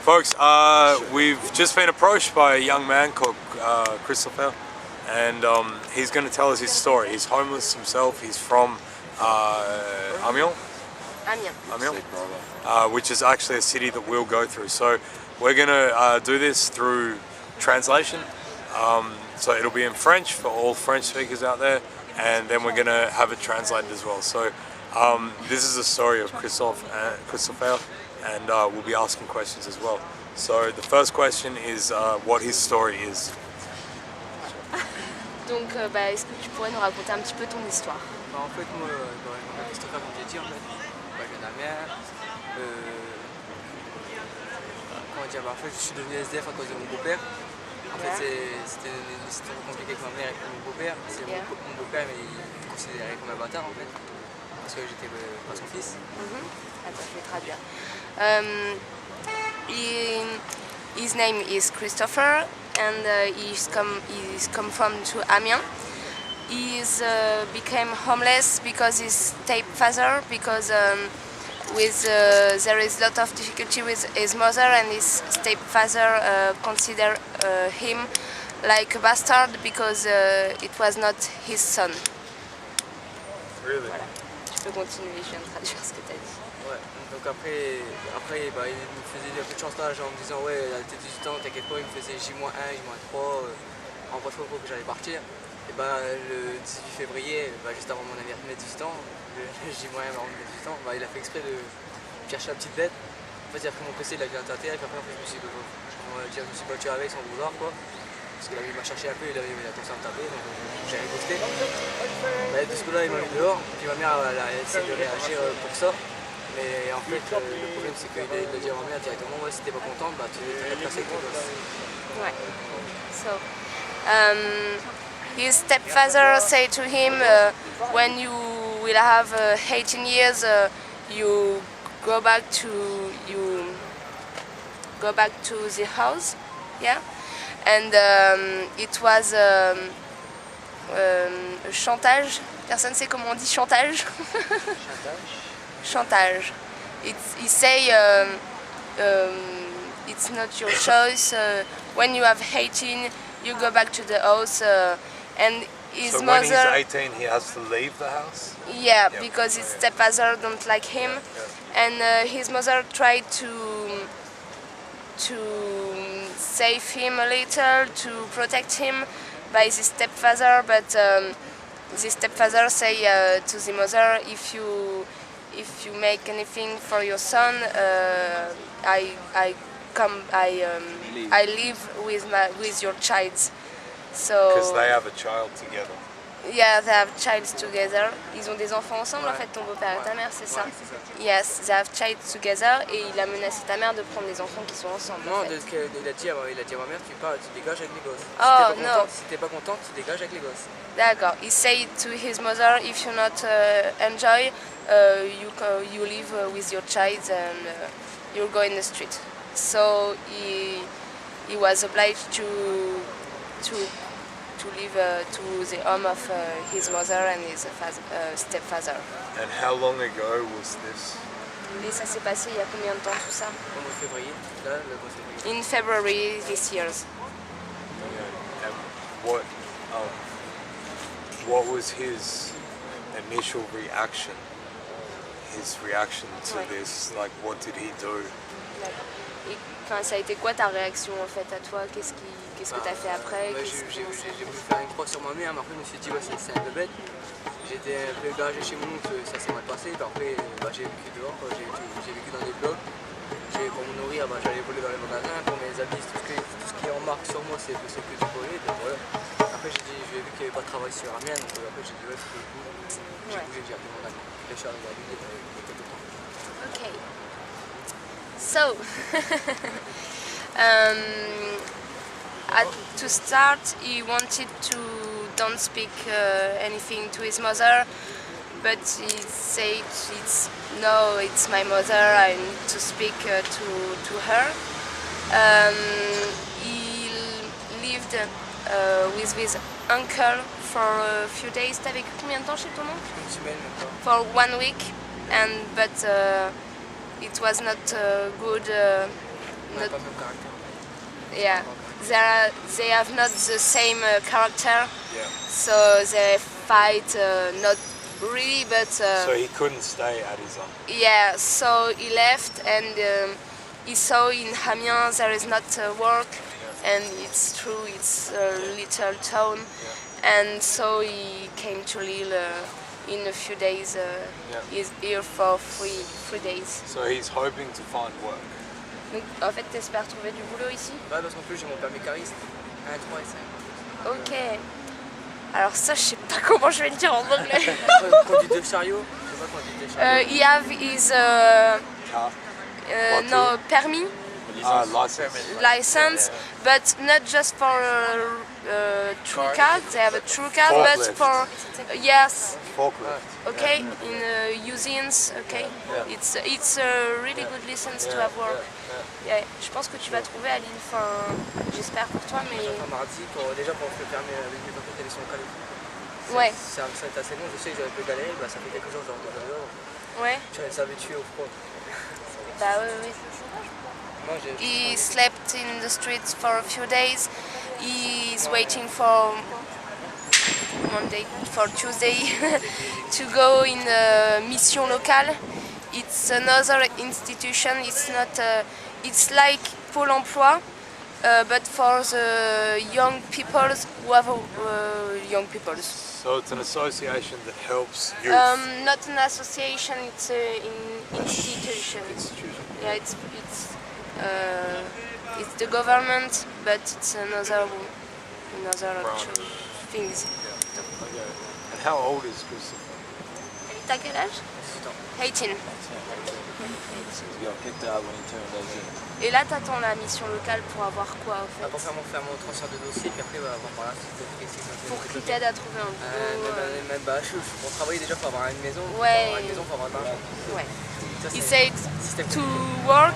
Folks, we've just been approached by a young man called Christopher, and he's going to tell us his story. He's homeless himself. He's from Amiens, which is actually a city that we'll go through. So we're going to do this through translation. So it'll be in French for all French speakers out there, and then we're going to have it translated as well. So this is the story of Christopher, and we'll be asking questions as well. So the first question is what his story is. Donc, est-ce que tu pourrais nous raconter un petit peu ton histoire? En fait, moi, je m'appelle Christopher, comme j'ai dit, en fait. Je viens d'Amiens. Comment dire, en fait, je suis devenu SDF à cause de mon beau-père. En fait, c'était une histoire compliquée avec ma mère et mon beau-père. Mon beau-père, mais il me considérait comme un bâtard, en fait. Parce que j'étais pas son fils. Attends, je vais traduire. His name is Christopher, and he's come from to Amiens. He's became homeless because his stepfather, because there is a lot of difficulty with his mother, and his stepfather consider him like a bastard because it was not his son. Really? Voilà. Tu peux continuer, je viens de traduire ce que tu as dit. Ouais, donc après il me faisait un peu de chantage en me disant ouais, à tes 18 ans, t'inquiète pas, il me faisait J-1, J-3, en bref pour que j'allais partir. Et le 18 février, juste avant mon anniversaire, mes 18 ans, le J-1 avant mes 18 ans, il a fait exprès de chercher la petite bête. En fait, il a pris mon PC, il a vu un tâter, et puis après je me suis battu avec sans vouloir quoi. Parce qu'il m'a cherché un peu, il a commencé à me taper, donc j'ai riposté. De ce coup-là, il m'a mis dehors, puis ma mère elle a essayé de réagir pour ça. Mais en fait, le problème c'est qu'il a dit à ma mère directement, ouais, si t'es pas contente, tu vas te passer avec tes gosses. Ouais. So, his stepfather said to him, when you will have 18 years, you go back to the house, yeah. And it was chantage. Personne sait comment on dit chantage. Chantage. He say it's not your choice. When you have 18, you go back to the house. And his So mother. when he's 18, he has to leave the house? Yeah, because his stepfather don't like him, and his mother tried to save him a little, to protect him by the stepfather, but the stepfather say to the mother, if you make anything for your son, I live with your child. So Because they have a child together. yeah, they have child together. Ils ont des enfants ensemble, en fait, ton beau-père et ta mère, c'est ça? Ouais, c'est ça. Yes, they have child together, et il a menacé ta mère de prendre les enfants qui sont ensemble. Non, en fait. il a dit à ma mère, tu dégages avec les gosses. Oh, no. Si t'es pas contente, tu dégages avec les gosses. D'accord. He said to his mother, if you not enjoy, you live with your child and you go in the street. So he was obliged to live to the home of his mother and his stepfather. And how long ago was this? Et ça s'est passé il y a combien de temps tout ça? Au mois de février, là, le mois de février. In February this year. And what was his initial reaction? His reaction to this, like what did he do? Et ça a été quoi ta réaction en fait à toi? Qu'est-ce que tu as fait après? J'ai voulu faire une croix sur ma mère, mais après je me suis dit ouais, c'est un peu bête. J'étais un peu garagé chez mon oncle, ça s'est mal passé. Puis après j'ai vécu dehors, j'ai vécu dans des blocs. Pour me nourrir, j'allais voler dans les magasins. Pour mes habits, tout ce qui est en marque sur moi, c'est que du volé. Donc voilà. Après j'ai vu qu'il n'y avait pas de travail sur Amiens, donc après j'ai dit ouais, c'est cool. J'ai bougé, j'ai appelé mon ami. Je suis arrivé à lui, il était content. Okay. So, to start, he wanted to don't speak anything to his mother, but he said, it's my mother, I need to speak to her. He lived with his uncle for a few days. T'as vécu combien de temps chez ton oncle? Une semaine maintenant. For 1 week, but it was not good On n'a pas le même caractère. yeah, they have not the same character, Yeah. so they fight not really, but So he couldn't stay at his own. yeah. So he left, and he saw in Amiens there is not work, and it's true, it's a little town, and so he came to Lille in a few days. He's here for three days. So he's hoping to find work. Donc, en fait, t'espères trouver du boulot ici? Ouais, parce qu'en plus j'ai mon permis cariste. 1, 3 et 5. Ok. Alors ça, je sais pas comment je vais le dire en anglais. Conduite de chariot. Je sais pas conduite de chariot. He have his Car. no permis License. license, but not just for true car. They have a true car, but Forklift. for yes, Forklift. okay, in usines, okay. It's a really good license to have work. Yeah, je pense que tu vas trouver à Lille. Enfin, j'espère pour toi, mais J'attends mardi déjà pour le permis avec mes papiers d'élection locale et tout. ouais, Ça va être assez long, je sais que j'avais un peu galéré, bah, ça fait quelques jours que je rentre dehors. ouais, Je suis habitué au froid. bah ouais, ouais. Moi j'ai. He slept in the streets for a few days. He's waiting for Monday, for Tuesday, to go in Mission Locale. It's another institution. It's not. It's like Pôle Emploi, but for the young people who have young people. So it's an association that helps youth. Not an association. It's an institution. Institution. Yeah, it's the government, but it's another Branch. things. Okay. And how old is Christopher? T'as quel âge? 18. He got kicked out when he turned 18. Et là, t'attends la mission locale pour avoir quoi, en Pour fait? faire mon transfert de dossier, puis après, voir par la suite Pour qu'ils t'aident à trouver un boulot. même pour travailler déjà, pour avoir une maison. Ouais. Pour avoir une maison, pour avoir de l'argent. Ouais. Ça, He c'est said système. to work,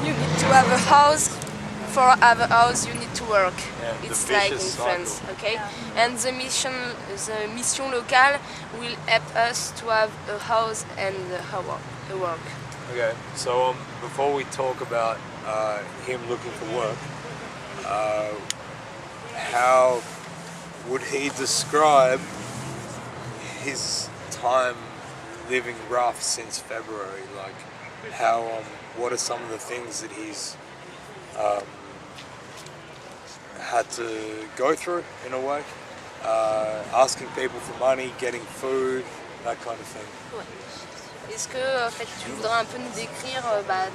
you need to have a house. For have a house, you need to work. Yeah, the It's like in vicious France, cycle. okay? And the mission locale will help us to have a house and a work. Okay. So before we talk about him looking for work, how would he describe his time living rough since February? Like, how? What are some of the things that he's had to go through in a way? Asking people for money, getting food, that kind of thing. Ouais. Est-ce que en fait, tu voudrais un peu nous décrire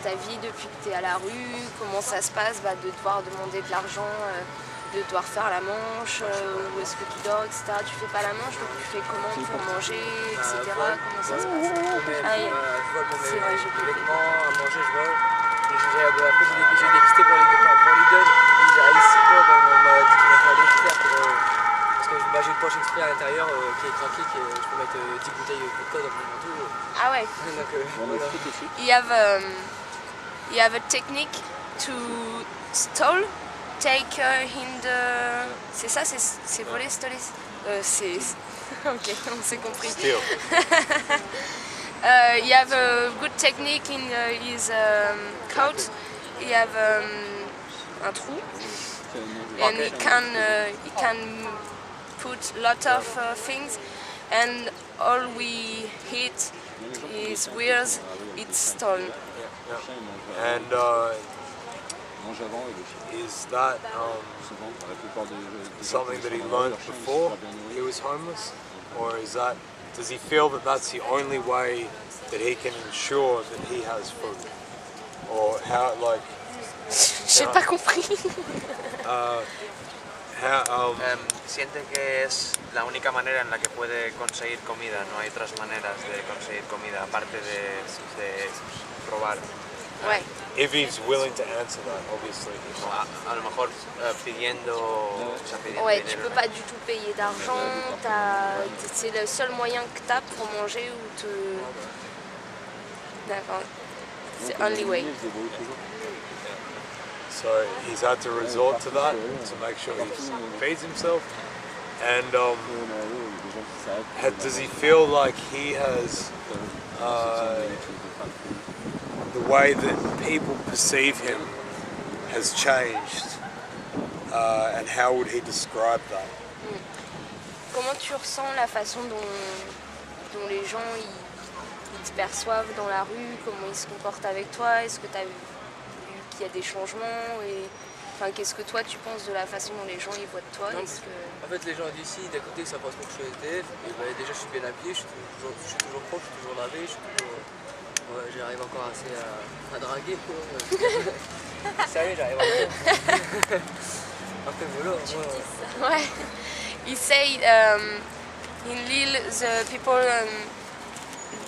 ta vie depuis que tu es à la rue, comment ça se passe de devoir demander de l'argent, de devoir faire la manche, où est-ce que tu dors, etc. Tu fais pas la manche, donc tu fais comment pour manger, etc. Comment ça se passe? Ah, Je vole pour c'est vrai, mes j'ai oublié. vêtements, à manger, je vole. Et après, j'ai dépisté pour Lidl. Ils a ici, on m'a dit qu'il fallait le faire parce que j'ai une poche exprès à l'intérieur qui est tranquille, je peux mettre 10 bouteilles de vodka dans mon manteau. Ah ouais. Donc, voilà. You have a technique to stall, take in the... C'est ça, c'est voler, stoller? C'est... Ok, on s'est compris. Still. You have a good technique in his coat. You have un trou, and he can put lot of things, and all we hit is wheels. It's stolen. And is that something that he learned before he was homeless, or does he feel that that's the only way that he can ensure that he has food, or how J'ai pas compris. Siente que es la única manera en la que puede conseguir comida, no hay otras maneras de conseguir comida aparte de robar. Ouais. if he's willing to answer that, obviously. A lo mejor pidiendo Ouais, tu dinero. peux pas du tout payer d'argent, c'est le seul moyen que tu as pour manger ou te... D'accord. C'est only way. So he's had to resort to that to make sure he feeds himself. And does he feel like he has the way that people perceive him has changed, and how would he describe that? Comment tu ressens la façon dont les gens ils te perçoivent dans la rue, comment ils se comportent avec toi? Est-ce que tu as vu qu'il y a des changements enfin, qu'est-ce que toi tu penses de la façon dont les gens ils voient de toi? En fait, les gens d'ici, d'un côté, ils savent pas trop que je suis SDF. Et déjà, je suis bien habillé, je suis toujours propre, je suis toujours lavé, j'arrive encore assez à draguer. Sérieux, j'arrive encore. Un peu mollo. Ouais. He said in Lille the people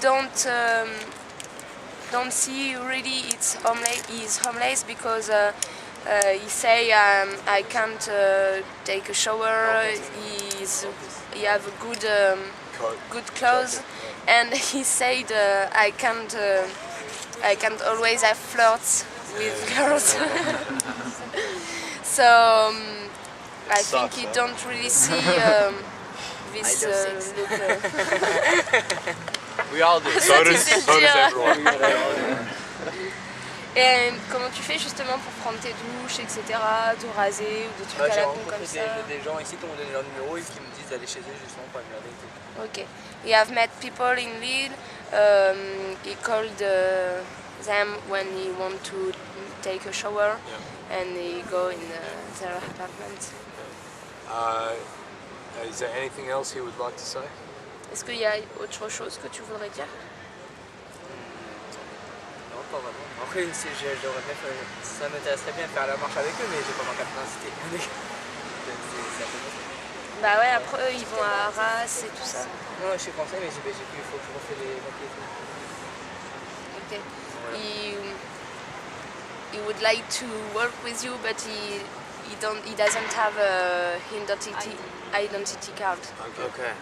don't see really he's homeless because he say I can't take a shower. He have a good clothes, and he said I can't always have flirts with girls. So I think he don't really see this look. We all do. So does everyone. Et comment tu fais justement pour prendre tes douches, etc., te raser ou des trucs à J'ai la con rencontré comme ça? des gens ici qui m'ont donné leur numéro et qui me disent d'aller chez eux justement pour aller me laver et tout. Okay. You have met people in Lille. He called them when he want to take a shower, and he go in their apartment. Is there anything else he would like to say? Est-ce qu'il y a autre chose que tu voudrais dire? Non, pas vraiment. Après, ça m'intéresserait bien de faire la marche avec eux, mais j'ai pas ma carte d'identité. C'est un peu bon. Bah ouais, après eux ils vont à Arras et tout ça. Non, je suis français, mais il faut que je refais les papiers et tout. Okay. He would like to work with you, but he doesn't have a identity card. Okay.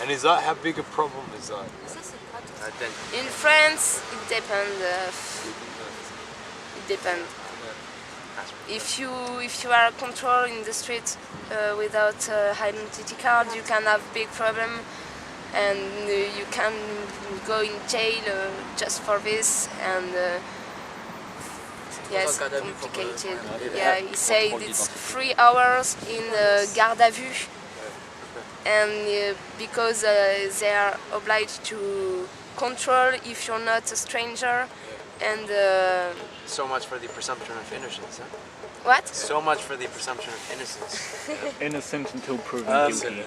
And is that, how big a problem is that? Then In France, it depends. It depends. If you are controlled in the street without identity card, you can have big problem, and you can go in jail just for this. And yes, complicated. Yeah, he said it's 3 hours in garde à vue, and because they are obliged to control if you're not a stranger, and so much for the presumption of innocence. Huh? what? So much for the presumption of innocence. Innocent until proven guilty.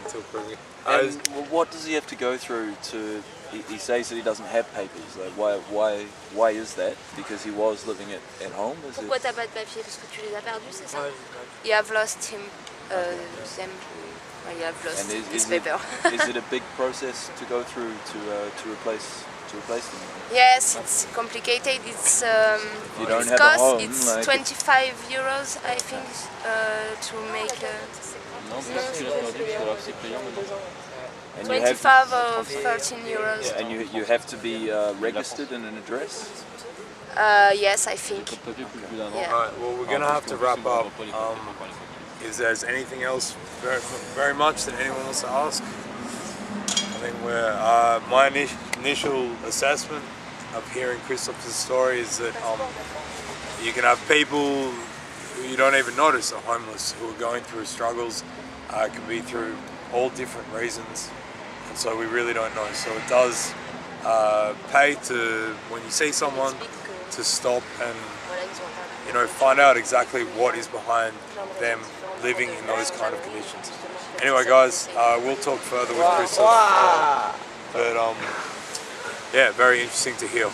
And what does he have to go through to? He says that he doesn't have papers. Like, why is that? Because he was living at home. Is Pourquoi it? t'as pas de papier? Parce que tu les as perdus, c'est ça? Ouais, You have lost him. Them. You have lost And his paper. is it a big process to go through to replace them? Yes, it's complicated. It's you don't its have a cost. home, It's like- 25 euros, I think, to make. And you have 25 or 13 euros. and you have to be registered in an address. Yes, I think. Yeah. Alright, well we're gonna have to wrap up. If there's anything else very much that anyone wants to ask, I think my initial assessment of hearing Christoph's story is that you can have people who you don't even notice are homeless, who are going through struggles. It can be through all different reasons, and so we really don't know. So it does pay to, when you see someone, to stop and find out exactly what is behind them living in those kind of conditions. Anyway, guys, we'll talk further with Christoph. But yeah, very interesting to hear.